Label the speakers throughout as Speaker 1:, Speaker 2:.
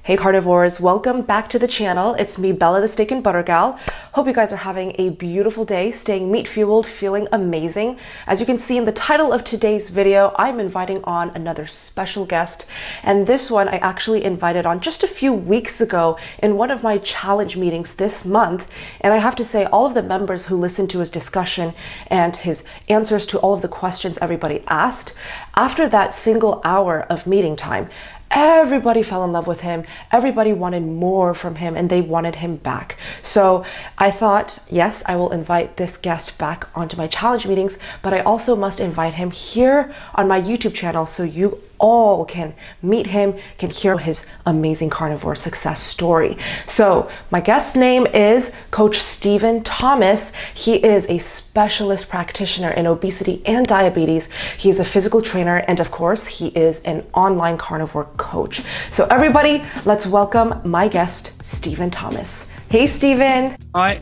Speaker 1: Hey carnivores, welcome back to the channel. It's me, Bella the Steak and Butter Gal. Hope you guys are having a beautiful day, staying meat fueled, feeling amazing. As you can see in the title of today's video, I'm inviting on another special guest. And this one I actually invited on just a few weeks ago in one of my challenge meetings this month. And I have to say, all of the members who listened to his discussion and his answers to all of the questions everybody asked, after that single hour of meeting time, everybody fell in love with him. Everybody wanted more from him and they wanted him back. So I thought, yes, I will invite this guest back onto my challenge meetings, but I also must invite him here on my YouTube channel so you all can meet him, can hear his amazing carnivore success story. So my guest's name is Coach Stephen Thomas. He is a specialist practitioner in obesity and diabetes. He is a physical trainer, and of course, he is an online carnivore coach. So everybody, let's welcome my guest, Stephen Thomas. Hey, Stephen.
Speaker 2: Hi,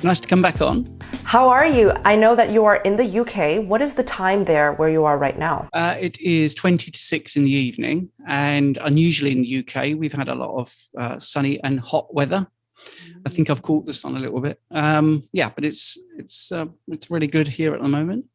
Speaker 2: nice to come back on.
Speaker 1: How are you? I know that you are in the UK. What is the time there where you are right now?
Speaker 2: It is 20 to 6 in the evening, and unusually in the UK, we've had a lot of sunny and hot weather. I think I've caught the sun a little bit. But it's really good here at the moment.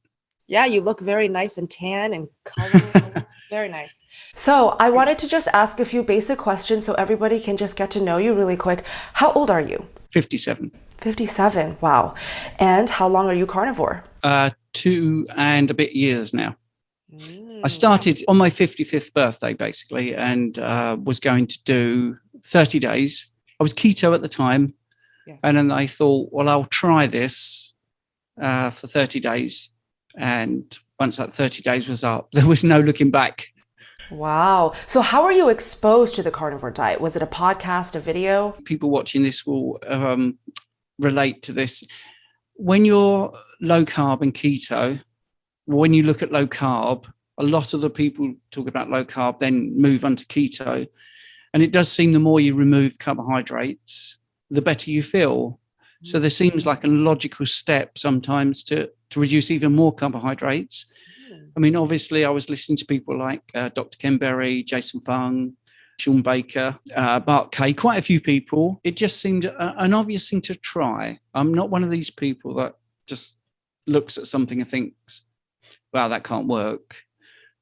Speaker 1: Yeah, you look very nice and tan and colorful. Very nice. So I wanted to just ask a few basic questions so everybody can just get to know you really quick. How old are you?
Speaker 2: 57.
Speaker 1: 57. Wow. And how long are you carnivore?
Speaker 2: 2 and a bit years now. I started on my 55th birthday, basically, and was going to do 30 days. I was keto at the time. Yes. And then I thought, well, I'll try this for 30 days. And once that 30 days was up, there was no looking back.
Speaker 1: Wow. So how were you exposed to the carnivore diet? Was it a podcast, a video?
Speaker 2: People watching this will relate to this. When you're low carb and keto, when you look at low carb, a lot of the people talk about low carb then move on to keto. And it does seem the more you remove carbohydrates, the better you feel. So there seems like a logical step sometimes to reduce even more carbohydrates. I mean, obviously, I was listening to people like Dr. Ken Berry, Jason Fung, Sean Baker, Bart Kay, quite a few people. It just seemed an obvious thing to try. I'm not one of these people that just looks at something and thinks, wow, that can't work.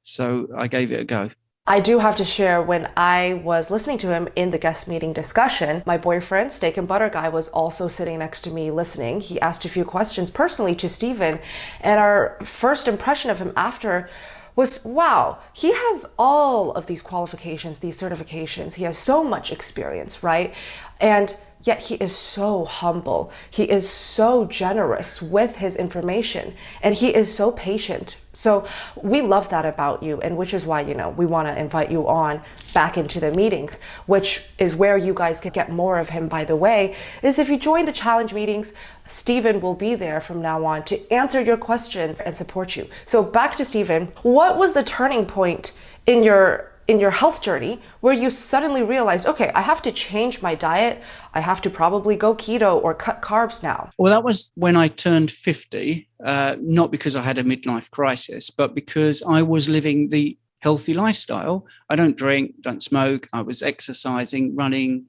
Speaker 2: So I gave it a go.
Speaker 1: I do have to share, when I was listening to him in the guest meeting discussion, my boyfriend, Steak and Butter Guy, was also sitting next to me listening. He asked a few questions personally to Stephen, and our first impression of him after was, wow, he has all of these qualifications, these certifications. He has so much experience, right? And yet he is so humble. He is so generous with his information, and he is so patient. So we love that about you, and which is why, we want to invite you on back into the meetings, which is where you guys can get more of him, by the way, is if you join the challenge meetings, Stephen will be there from now on to answer your questions and support you. So back to Stephen, what was the turning point in your health journey where you suddenly realized, okay, I have to change my diet. I have to probably go keto or cut carbs now?
Speaker 2: Well, that was when I turned 50, not because I had a midlife crisis, but because I was living the healthy lifestyle. I don't drink, don't smoke. I was exercising, running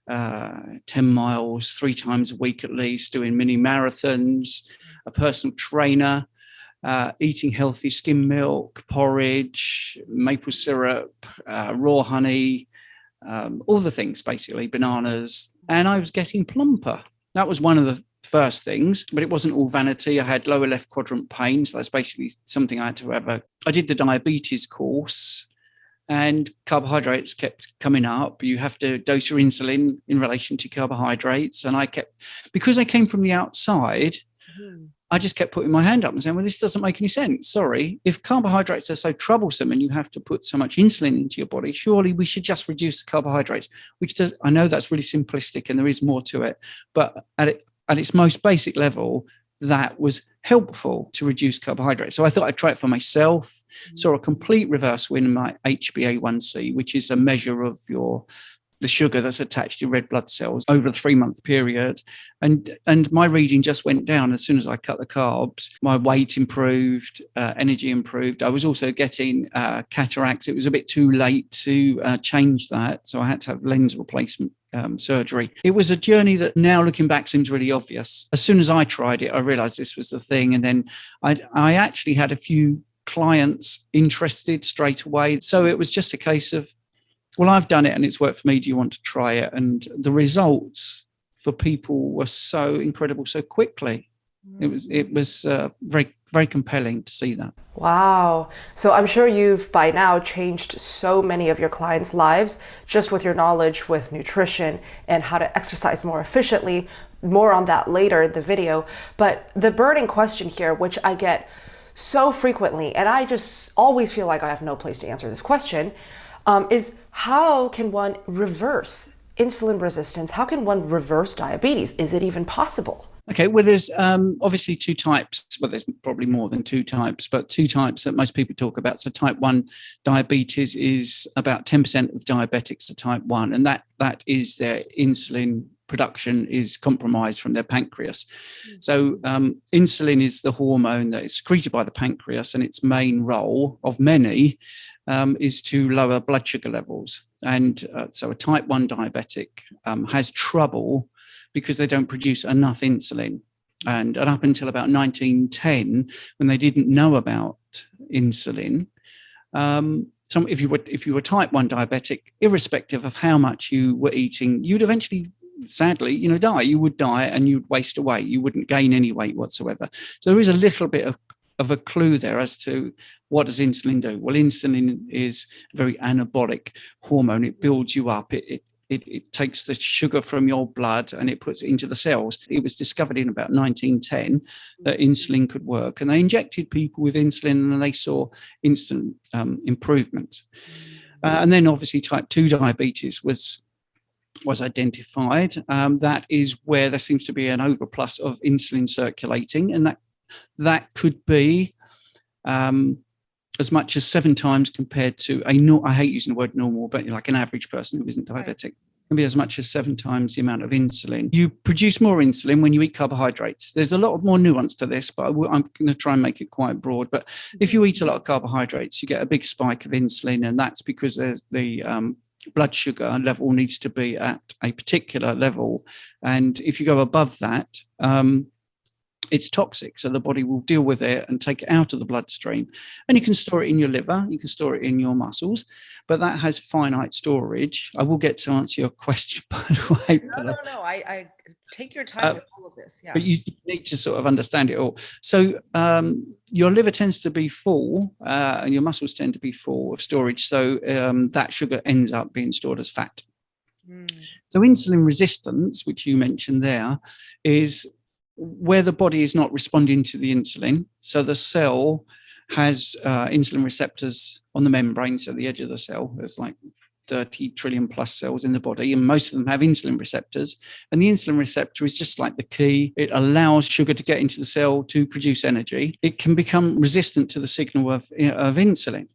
Speaker 2: 10 miles 3 times a week at least, doing mini marathons, a personal trainer. Eating healthy skim milk, porridge, maple syrup, raw honey, all the things, basically, bananas. And I was getting plumper. That was one of the first things, but it wasn't all vanity. I had lower left quadrant pain. So that's basically something I had to have. I did the diabetes course, and carbohydrates kept coming up. You have to dose your insulin in relation to carbohydrates. And because I came from the outside, I just kept putting my hand up and saying, well, this doesn't make any sense. Sorry, if carbohydrates are so troublesome and you have to put so much insulin into your body, surely we should just reduce the carbohydrates, I know that's really simplistic and there is more to it, but at its most basic level, that was helpful to reduce carbohydrates. So I thought I'd try it for myself, saw a complete reversal in my HbA1c, which is a measure of your the sugar that's attached to red blood cells over a 3-month period. And my reading just went down as soon as I cut the carbs. My weight improved, energy improved. I was also getting cataracts. It was a bit too late to change that. So I had to have lens replacement surgery. It was a journey that now looking back seems really obvious. As soon as I tried it, I realized this was the thing. And then I actually had a few clients interested straight away. So it was just a case of, well, I've done it and it's worked for me. Do you want to try it? And the results for people were so incredible so quickly. It was very, very compelling to see that.
Speaker 1: Wow. So I'm sure you've by now changed so many of your clients' lives just with your knowledge with nutrition and how to exercise more efficiently. More on that later in the video. But the burning question here, which I get so frequently, and I just always feel like I have no place to answer this question, is how can one reverse insulin resistance? How can one reverse diabetes? Is it even possible?
Speaker 2: Okay, well, there's obviously two types. Well, there's probably more than two types, but two types that most people talk about. So type 1 diabetes is about 10% of diabetics are type 1, and that is their insulin production is compromised from their pancreas. So insulin is the hormone that is secreted by the pancreas, and its main role of many is to lower blood sugar levels. And so a type 1 diabetic has trouble because they don't produce enough insulin. And up until about 1910, when they didn't know about insulin, if you were type 1 diabetic, irrespective of how much you were eating, you'd eventually, sadly, die. You would die and you'd waste away. You wouldn't gain any weight whatsoever. So there is a little bit of a clue there as to what does insulin do. Well, insulin is a very anabolic hormone. It builds you up. It takes the sugar from your blood and it puts it into the cells. It was discovered in about 1910 that insulin could work, and they injected people with insulin and they saw instant improvements. And then obviously type 2 diabetes was identified. That is where there seems to be an overplus of insulin circulating, and that could be as much as 7 times compared to I hate using the word normal, but like an average person who isn't diabetic. Right. Can be as much as 7 times the amount of insulin. You produce more insulin when you eat carbohydrates. There's a lot more nuance to this, but I'm going to try and make it quite broad. But if you eat a lot of carbohydrates, you get a big spike of insulin, and that's because there's the blood sugar level needs to be at a particular level. And if you go above that, it's toxic. So the body will deal with it and take it out of the bloodstream. And you can store it in your liver, you can store it in your muscles, but that has finite storage. I will get to answer your question, by the way.
Speaker 1: No. I take your time with all of this. Yeah.
Speaker 2: But you need to sort of understand it all. So your liver tends to be full and your muscles tend to be full of storage. So that sugar ends up being stored as fat. So insulin resistance, which you mentioned there, is where the body is not responding to the insulin. So the cell has insulin receptors on the membrane, so the edge of the cell. There's like 30 trillion plus cells in the body, and most of them have insulin receptors. And the insulin receptor is just like the key. It allows sugar to get into the cell to produce energy. It can become resistant to the signal of insulin,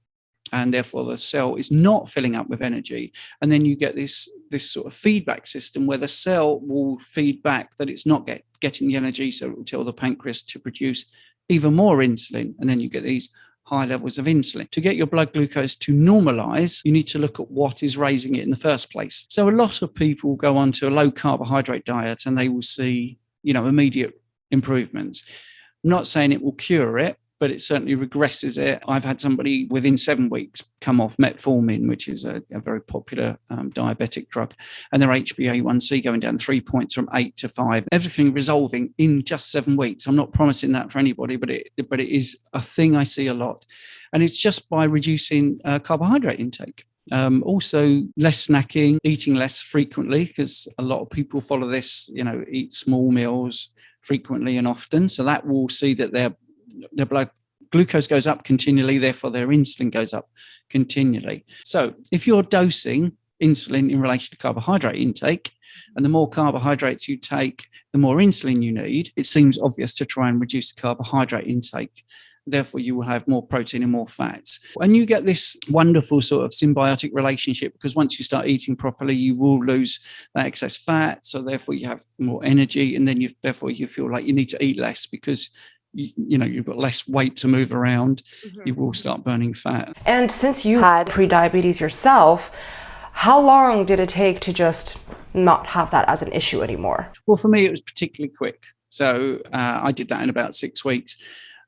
Speaker 2: and therefore the cell is not filling up with energy. And then you get this sort of feedback system where the cell will feed back that it's not getting the energy, so it will tell the pancreas to produce even more insulin, and then you get these high levels of insulin. To get your blood glucose to normalize, you need to look at what is raising it in the first place. So a lot of people go on to a low carbohydrate diet and they will see, immediate improvements. I'm not saying it will cure it, but it certainly regresses it. I've had somebody within 7 weeks come off metformin, which is a very popular diabetic drug, and their HbA1c going down 3 points from 8 to 5. Everything resolving in just 7 weeks. I'm not promising that for anybody, but it is a thing I see a lot. And it's just by reducing carbohydrate intake. Also less snacking, eating less frequently, because a lot of people follow this, eat small meals frequently and often. So that will see that their blood glucose goes up continually, therefore their insulin goes up continually. So if you're dosing insulin in relation to carbohydrate intake. And the more carbohydrates you take, the more insulin you need. It seems obvious to try and reduce the carbohydrate intake. Therefore, you will have more protein and more fats. And you get this wonderful sort of symbiotic relationship, because once you start eating properly, you will lose that excess fat. So therefore, you have more energy. And then therefore, you feel like you need to eat less because you've got less weight to move around. You will start burning fat.
Speaker 1: And since you had pre-diabetes yourself, how long did it take to just not have that as an issue anymore?
Speaker 2: Well, for me, it was particularly quick. So I did that in about 6 weeks.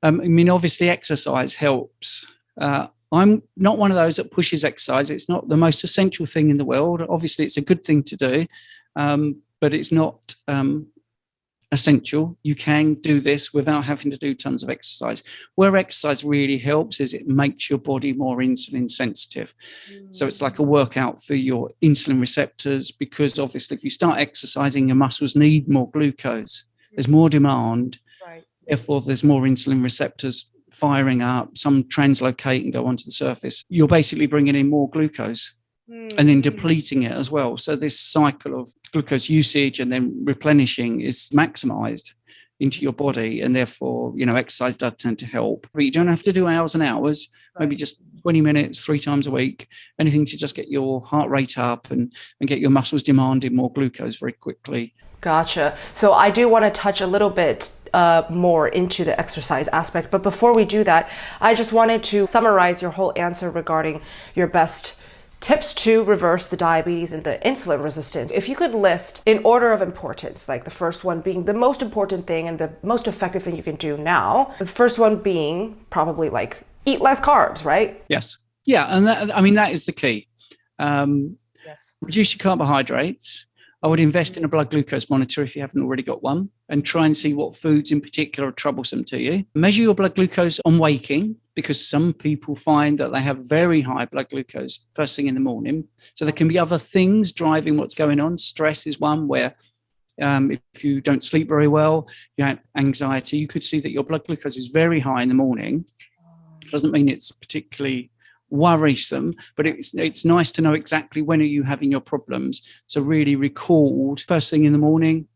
Speaker 2: I mean, obviously, exercise helps. I'm not one of those that pushes exercise. It's not the most essential thing in the world. Obviously, it's a good thing to do, but it's not essential. You can do this without having to do tons of exercise. Where exercise really helps is it makes your body more insulin sensitive. So it's like a workout for your insulin receptors, because obviously if you start exercising, your muscles need more glucose. There's more demand.
Speaker 1: Right.
Speaker 2: Therefore, there's more insulin receptors firing up. Some translocate and go onto the surface. You're basically bringing in more glucose and then depleting it as well. So this cycle of glucose usage and then replenishing is maximized into your body. And therefore, exercise does tend to help. But you don't have to do hours and hours, maybe just 20 minutes, 3 times a week, anything to just get your heart rate up and get your muscles demanding more glucose very quickly.
Speaker 1: Gotcha. So I do want to touch a little bit more into the exercise aspect. But before we do that, I just wanted to summarize your whole answer regarding your best tips to reverse the diabetes and the insulin resistance. If you could list in order of importance, like the first one being the most important thing and the most effective thing you can do now, the first one being probably like eat less carbs, right?
Speaker 2: Yes. Yeah. And that is the key.
Speaker 1: Yes.
Speaker 2: Reduce your carbohydrates. I would invest in a blood glucose monitor if you haven't already got one, and try and see what foods in particular are troublesome to you. Measure your blood glucose on waking, because some people find that they have very high blood glucose first thing in the morning. So there can be other things driving what's going on. Stress is one where if you don't sleep very well, you have anxiety, you could see that your blood glucose is very high in the morning. Doesn't mean it's particularly worrisome, but it's nice to know exactly when are you having your problems. So really record first thing in the morning,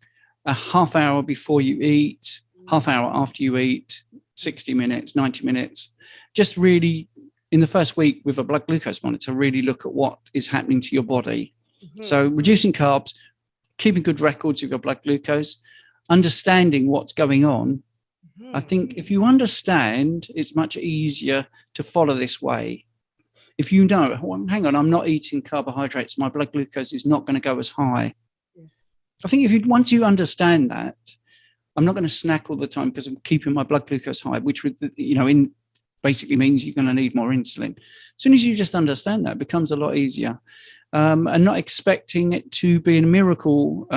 Speaker 2: a half hour before you eat, half hour after you eat, 60 minutes, 90 minutes. Just really in the first week with a blood glucose monitor, really look at what is happening to your body. So reducing carbs, keeping good records of your blood glucose, understanding what's going on. I think if you understand, it's much easier to follow this way. If you know, well, hang on, I'm not eating carbohydrates, my blood glucose is not going to go as high. Yes. I think once you understand that, I'm not going to snack all the time because I'm keeping my blood glucose high, which would, basically means you're going to need more insulin. As soon as you just understand that, it becomes a lot easier. And not expecting it to be a miracle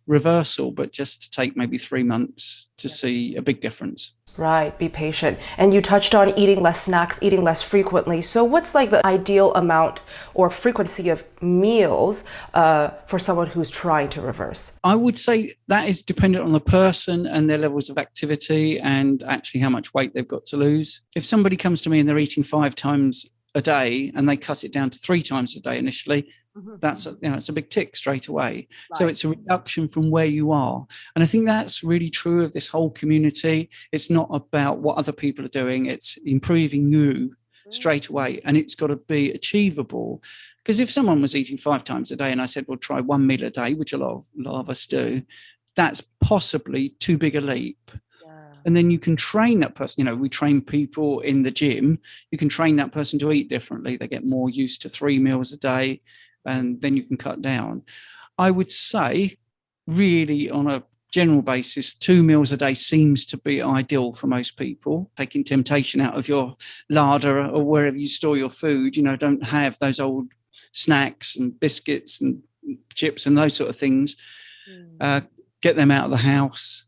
Speaker 2: reversal, but just to take maybe 3 months to see a big difference.
Speaker 1: Right, be patient. And you touched on eating less snacks, eating less frequently. So what's like the ideal amount or frequency of meals for someone who's trying to reverse?
Speaker 2: I would say that is dependent on the person and their levels of activity and actually how much weight they've got to lose. If somebody comes to me and they're eating 5 times a day and they cut it down to 3 times a day initially, that's it's a big tick straight away. Right. So it's a reduction from where you are. And I think that's really true of this whole community. It's not about what other people are doing. It's improving you straight away. And it's got to be achievable. Because if someone was eating 5 times a day and I said, well, try 1 meal a day, which a lot of us do, that's possibly too big a leap. And then you can train that person. We train people in the gym. You can train that person to eat differently. They get more used to 3 meals a day, and then you can cut down. I would say, really, on a general basis, 2 meals a day seems to be ideal for most people. Taking temptation out of your larder or wherever you store your food. Don't have those old snacks and biscuits and chips and those sort of things. Get them out of the house.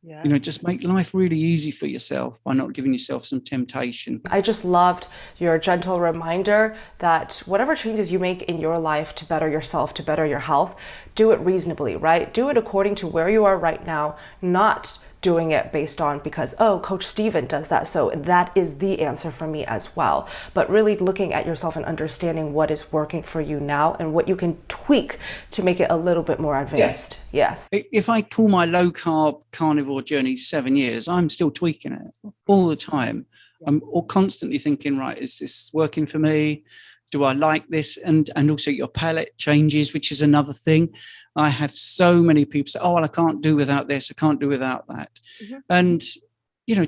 Speaker 2: Yes. Just make life really easy for yourself by not giving yourself some temptation.
Speaker 1: I just loved your gentle reminder that whatever changes you make in your life to better yourself, to better your health, do it reasonably, right? Do it according to where you are right now, not doing it based on because, oh, Coach Steven does that, so that is the answer for me as well. But really looking at yourself and understanding what is working for you now and what you can tweak to make it a little bit more advanced. Yes.
Speaker 2: If I call my low carb carnivore journey 7 years, I'm still tweaking it all the time. I'm constantly thinking, right, is this working for me? Do I like this? And also your palate changes, which is another thing. I have so many people say, oh, well, I can't do without this. I can't do without that. Mm-hmm. And,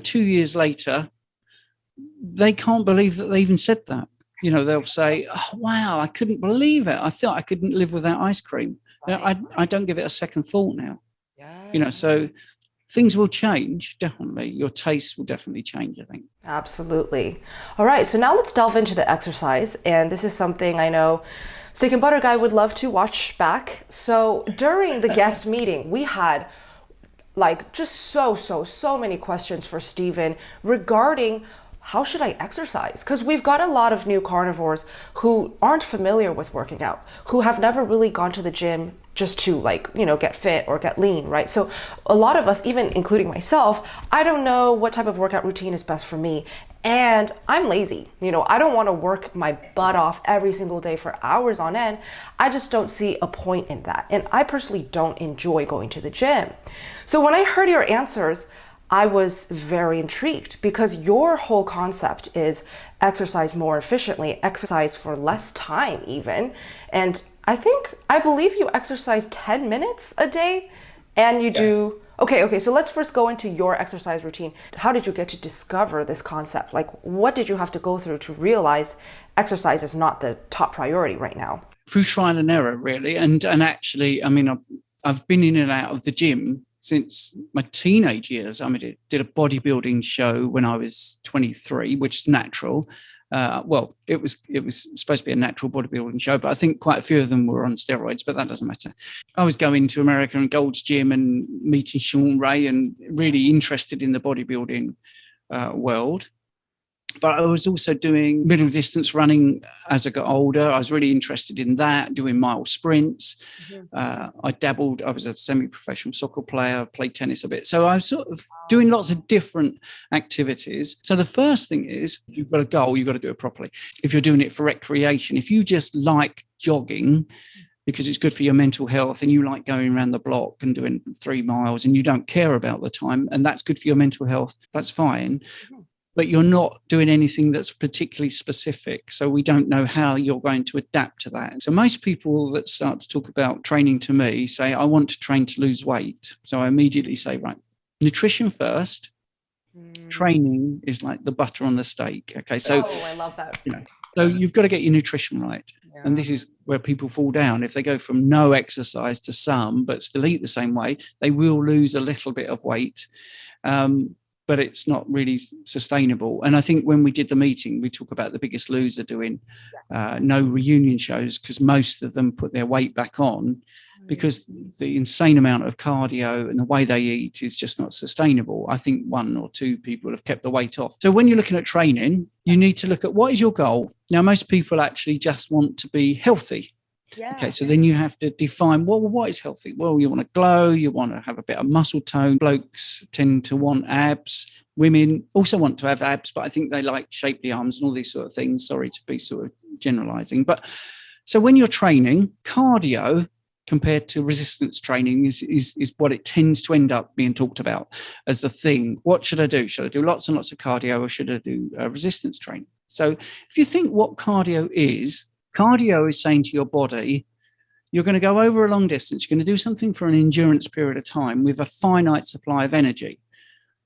Speaker 2: 2 years later, they can't believe that they even said that. They'll say, oh, wow, I couldn't believe it. I thought I couldn't live without ice cream. Right. I don't give it a second thought now. Yeah. So things will change, definitely. Your taste will definitely change, I think.
Speaker 1: Absolutely. All right, so now let's delve into the exercise. And this is something I know Steak and Butter Guy would love to watch back. So during the guest meeting, we had just so many questions for Steven regarding how should I exercise? Because we've got a lot of new carnivores who aren't familiar with working out, who have never really gone to the gym just to get fit or get lean, right? So a lot of us, even including myself, I don't know what type of workout routine is best for me. And I'm lazy. I don't want to work my butt off every single day for hours on end. I just don't see a point in that. And I personally don't enjoy going to the gym. So when I heard your answers, I was very intrigued because your whole concept is exercise more efficiently, exercise for less time even. And I believe you exercise 10 minutes a day and you do. Okay. So let's first go into your exercise routine. How did you get to discover this concept? What did you have to go through to realize exercise is not the top priority right now?
Speaker 2: Through trial and error, really. And actually, I've been in and out of the gym since my teenage years. I did a bodybuilding show when I was 23, which is natural. It was supposed to be a natural bodybuilding show, but I think quite a few of them were on steroids, but that doesn't matter. I was going to America and Gold's Gym and meeting Sean Ray and really interested in the bodybuilding world. But I was also doing middle distance running as I got older. I was really interested in that, doing mile sprints. Mm-hmm. I was a semi-professional soccer player, played tennis a bit. So I was sort of doing lots of different activities. So the first thing is, if you've got a goal, you've got to do it properly. If you're doing it for recreation, if you just like jogging because it's good for your mental health and you like going around the block and doing 3 miles and you don't care about the time and that's good for your mental health, that's fine. Mm-hmm. But you're not doing anything that's particularly specific. So we don't know how you're going to adapt to that. So most people that start to talk about training to me say, I want to train to lose weight. So I immediately say, right, nutrition first. Training is like the butter on the steak. Okay. So
Speaker 1: I love that.
Speaker 2: So you've got to get your nutrition right. Yeah. And this is where people fall down. If they go from no exercise to some, but still eat the same way, they will lose a little bit of weight. But it's not really sustainable. And I think when we did the meeting, we talk about the Biggest Loser doing no reunion shows because most of them put their weight back on because the insane amount of cardio and the way they eat is just not sustainable. I think 1 or 2 people have kept the weight off. So when you're looking at training, you need to look at what is your goal. Now, most people actually just want to be healthy. Yeah. Okay, so then you have to define, what is healthy? Well, you want to glow, you want to have a bit of muscle tone. Blokes tend to want abs. Women also want to have abs, but I think they like shapely arms and all these sort of things. Sorry to be sort of generalizing. But so when you're training, cardio compared to resistance training is what it tends to end up being talked about as the thing. What should I do? Should I do lots and lots of cardio or should I do resistance training? So if you think what cardio is saying to your body, you're going to go over a long distance. You're going to do something for an endurance period of time with a finite supply of energy.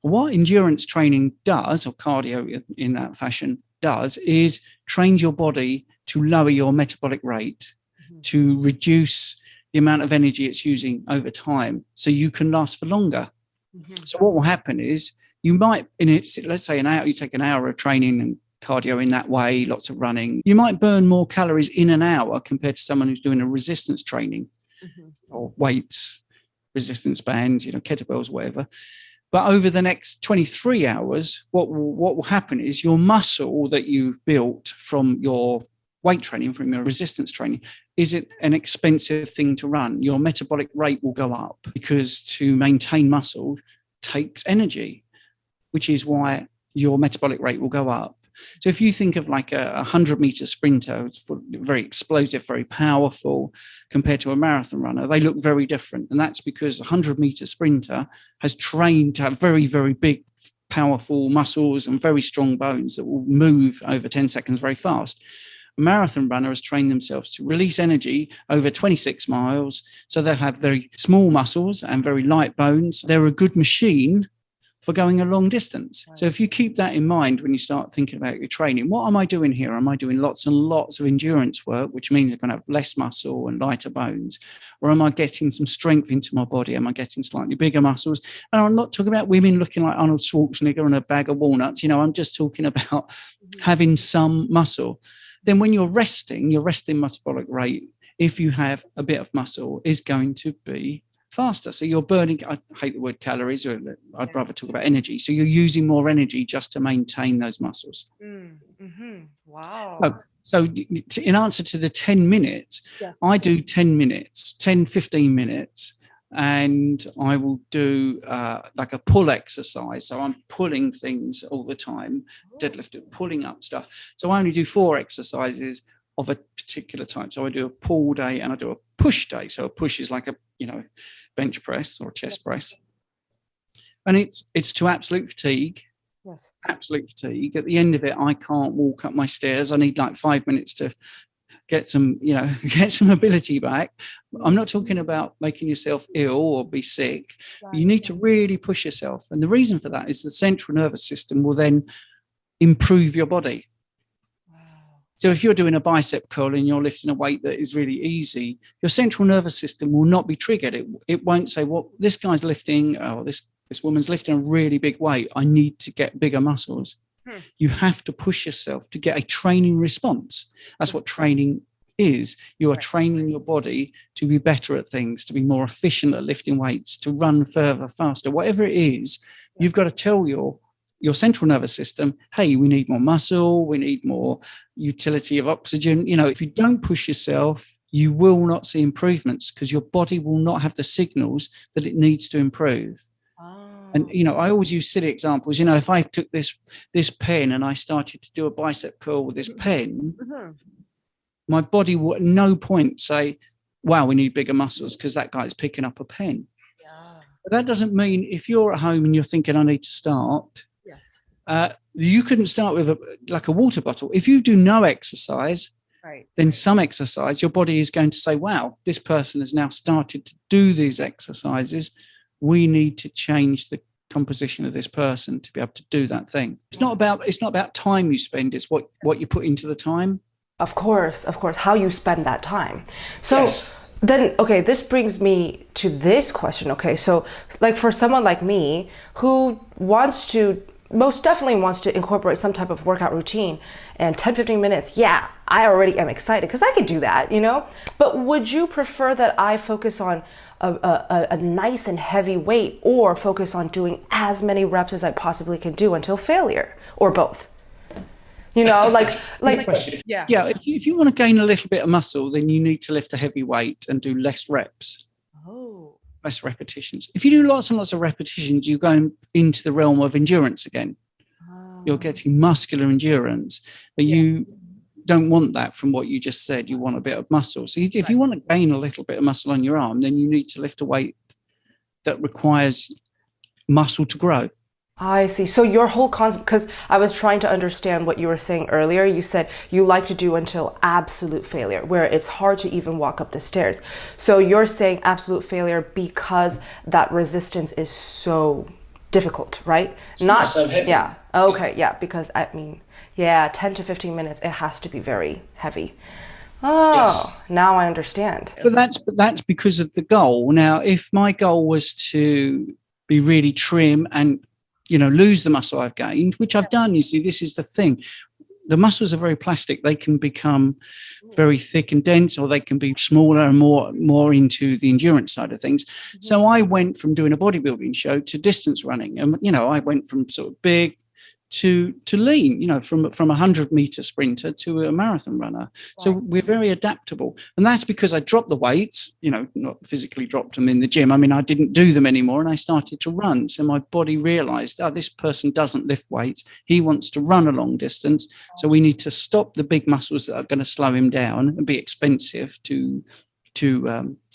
Speaker 2: What endurance training does, or cardio in that fashion does, is train your body to lower your metabolic rate, to reduce the amount of energy it's using over time so you can last for longer. Mm-hmm. So what will happen is you might, let's say an hour, you take an hour of training and cardio in that way, lots of running, you might burn more calories in an hour compared to someone who's doing a resistance training or weights, resistance bands, kettlebells, whatever. But over the next 23 hours, what will happen is your muscle that you've built from your weight training, from your resistance training, is it an expensive thing to run? Your metabolic rate will go up because to maintain muscle takes energy, which is why your metabolic rate will go up. So if you think of like a 100-meter sprinter, it's very explosive, very powerful, compared to a marathon runner, they look very different. And that's because a 100-meter sprinter has trained to have very, very big, powerful muscles and very strong bones that will move over 10 seconds very fast. A marathon runner has trained themselves to release energy over 26 miles. So they'll have very small muscles and very light bones. They're a good machine for going a long distance. So if you keep that in mind when you start thinking about your training, what am I doing here? Am I doing lots and lots of endurance work, which means I'm going to have less muscle and lighter bones? Or am I getting some strength into my body? Am I getting slightly bigger muscles? And I'm not talking about women looking like Arnold Schwarzenegger on a bag of walnuts. I'm just talking about having some muscle. Then when you're resting, your resting metabolic rate, if you have a bit of muscle, is going to be faster. So you're burning, I hate the word calories, or I'd rather talk about energy. So you're using more energy just to maintain those muscles.
Speaker 1: Wow.
Speaker 2: So in answer to the 10 minutes, I do 10 minutes, 10, 15 minutes, and I will do like a pull exercise. So I'm pulling things all the time, deadlifting, pulling up stuff. So I only do 4 exercises of a particular type. So I do a pull day and I do a push day. So a push is like a, bench press or chest press. And it's to absolute fatigue.
Speaker 1: Yes.
Speaker 2: Absolute fatigue. At the end of it, I can't walk up my stairs. I need like 5 minutes to get some, get some ability back. I'm not talking about making yourself ill or be sick. Right. You need to really push yourself. And the reason for that is the central nervous system will then improve your body. So if you're doing a bicep curl and you're lifting a weight that is really easy, your central nervous system will not be triggered. It won't say, well, this guy's lifting, this woman's lifting a really big weight. I need to get bigger muscles. You have to push yourself to get a training response. That's what training is. You are training your body to be better at things, to be more efficient at lifting weights, to run further, faster, whatever it is. You've got to tell your central nervous system, hey, we need more muscle, we need more utility of oxygen. If you don't push yourself, you will not see improvements because your body will not have the signals that it needs to improve. And, I always use silly examples. If I took this pen and I started to do a bicep curl with this pen, my body will at no point say, wow, we need bigger muscles because that guy's picking up a pen. But that doesn't mean if you're at home and you're thinking, I need to start, you couldn't start with a water bottle. If you do no exercise, then some exercise, your body is going to say, wow, this person has now started to do these exercises. We need to change the composition of this person to be able to do that thing. It's not about time you spend, it's what you put into the time.
Speaker 1: Of course, how you spend that time. So then, this brings me to this question. So like for someone like me who most definitely wants to incorporate some type of workout routine, and 10-15 minutes, I already am excited because I could do that, But would you prefer that I focus on a nice and heavy weight, or focus on doing as many reps as I possibly can do until failure, or both?
Speaker 2: If you want to gain a little bit of muscle, then you need to lift a heavy weight and do less reps. Less repetitions. If you do lots and lots of repetitions, you're going into the realm of endurance again. You're getting muscular endurance, but you don't want that from what you just said. You want a bit of muscle. So if you want to gain a little bit of muscle on your arm, then you need to lift a weight that requires muscle to grow.
Speaker 1: I see. So your whole concept, because I was trying to understand what you were saying earlier, you said you like to do until absolute failure, where it's hard to even walk up the stairs. So you're saying absolute failure because that resistance is so difficult, right? Not so heavy. Yeah. Okay. Yeah. Because 10 to 15 minutes, it has to be very heavy. Now I understand.
Speaker 2: But that's because of the goal. Now, if my goal was to be really trim and lose the muscle I've gained, which I've done. You see, this is the thing. The muscles are very plastic. They can become very thick and dense, or they can be smaller and more into the endurance side of things. So I went from doing a bodybuilding show to distance running. And, I went from sort of big to lean, you know, from a 100-meter sprinter to a marathon runner. So we're very adaptable. And that's because I dropped the weights, you know, not physically dropped them in the gym. I mean, I didn't do them anymore, and I started to run. So my body realized, oh, this person doesn't lift weights. He wants to run a long distance. So we need to stop the big muscles that are going to slow him down and be expensive to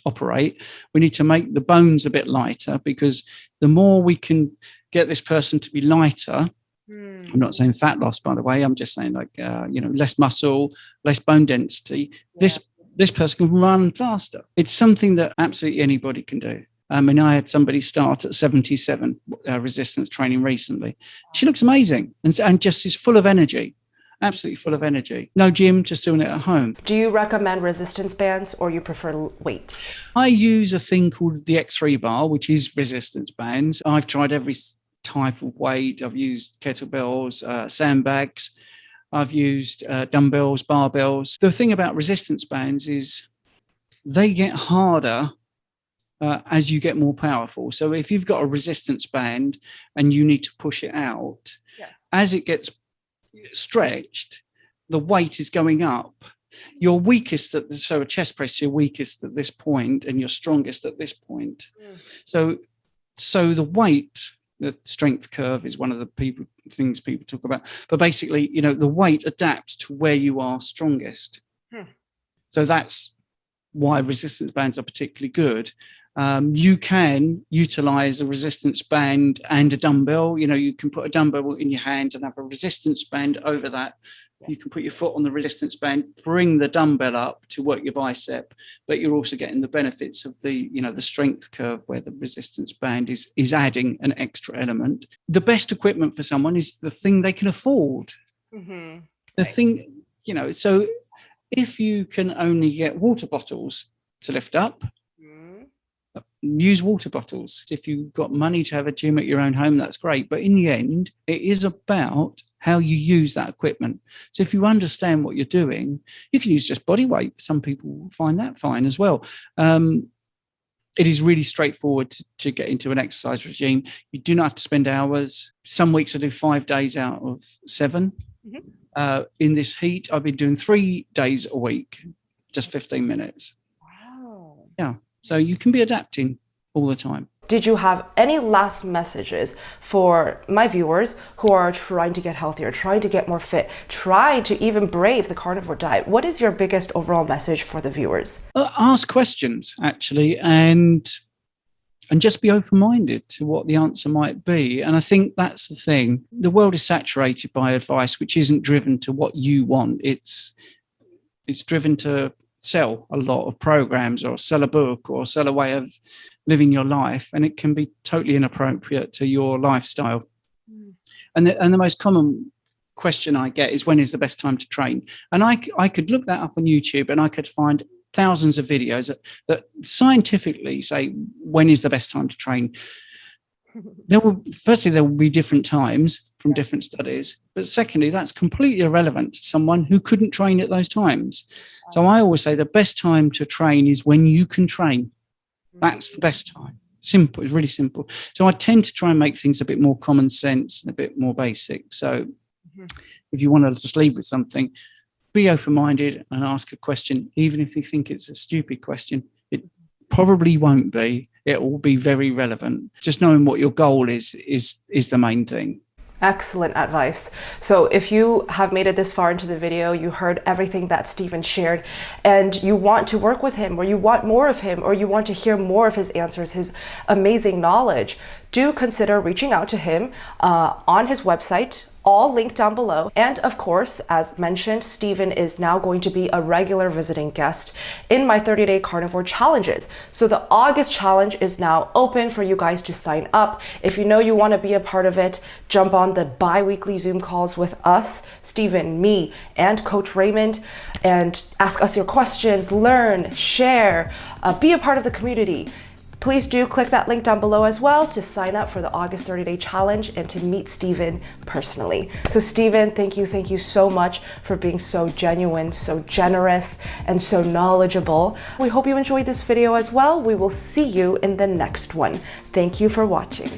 Speaker 2: operate. We need to make the bones a bit lighter, because the more we can get this person to be lighter, I'm not saying fat loss, by the way. I'm just saying, like, you know, less muscle, less bone density. Yeah. This person can run faster. It's something that absolutely anybody can do. I mean, I had somebody start at 77 resistance training recently. She looks amazing and just is full of energy. Absolutely full of energy. No gym, just doing it at home.
Speaker 1: Do you recommend resistance bands, or you prefer weights?
Speaker 2: I use a thing called the X3 bar, which is resistance bands. I've tried every type of weight. I've used kettlebells, sandbags. I've used dumbbells, barbells. The thing about resistance bands is they get harder as you get more powerful. So if you've got a resistance band and you need to push it out, yes, as it gets stretched, the weight is going up. You're weakest so a chest press, you're weakest at this point and you're strongest at this point. So the weight, the strength curve is one of the things people talk about. But basically, you know, the weight adapts to where you are strongest. So that's why resistance bands are particularly good. You can utilize a resistance band and a dumbbell. You know, you can put a dumbbell in your hand and have a resistance band over that. You can put your foot on the resistance band, bring the dumbbell up to work your bicep, but you're also getting the benefits of the, you know, the strength curve where the resistance band is adding an extra element. The best equipment for someone is the thing they can afford. The thing, you know, so if you can only get water bottles to lift up, use water bottles. If you've got money to have a gym at your own home, that's great. But in the end, it is about how you use that equipment. So if you understand what you're doing, you can use just body weight. Some people find that fine as well. It is really straightforward to get into an exercise regime. You do not have to spend hours. Some weeks I do 5 days out of 7. In this heat, I've been doing 3 days a week, just 15 minutes. Wow. Yeah. So you can be adapting all the time.
Speaker 1: Did you have any last messages for my viewers who are trying to get healthier, trying to get more fit, trying to even brave the carnivore diet? What is your biggest overall message for the viewers?
Speaker 2: Ask questions, actually, and just be open-minded to what the answer might be. And I think that's the thing. The world is saturated by advice which isn't driven to what you want. It's driven to sell a lot of programs or sell a book or sell a way of living your life, and it can be totally inappropriate to your lifestyle. And the most common question I get is, when is the best time to train? And I could look that up on YouTube and I could find thousands of videos that scientifically say when is the best time to train. There will be different times from different studies, but secondly, that's completely irrelevant to someone who couldn't train at those times. So I always say the best time to train is when you can train. That's the best time. Simple. It's really simple. So I tend to try and make things a bit more common sense and a bit more basic. So if you want to just leave with something, be open-minded and ask a question, even if you think it's a stupid question. It probably won't be. It will be very relevant. Just knowing what your goal is the main thing.
Speaker 1: Excellent advice. So if you have made it this far into the video, you heard everything that Stephen shared, and you want to work with him, or you want more of him, or you want to hear more of his answers, his amazing knowledge, do consider reaching out to him on his website, all linked down below. And of course, as mentioned, Stephen is now going to be a regular visiting guest in my 30-day carnivore challenges. So the August challenge is now open for you guys to sign up. If you know you want to be a part of it, jump on the bi-weekly Zoom calls with us, Stephen, me, and Coach Raymond, and ask us your questions, learn, share, be a part of the community. Please do click that link down below as well to sign up for the August 30-day challenge and to meet Stephen personally. So Stephen, thank you so much for being so genuine, so generous, and so knowledgeable. We hope you enjoyed this video as well. We will see you in the next one. Thank you for watching.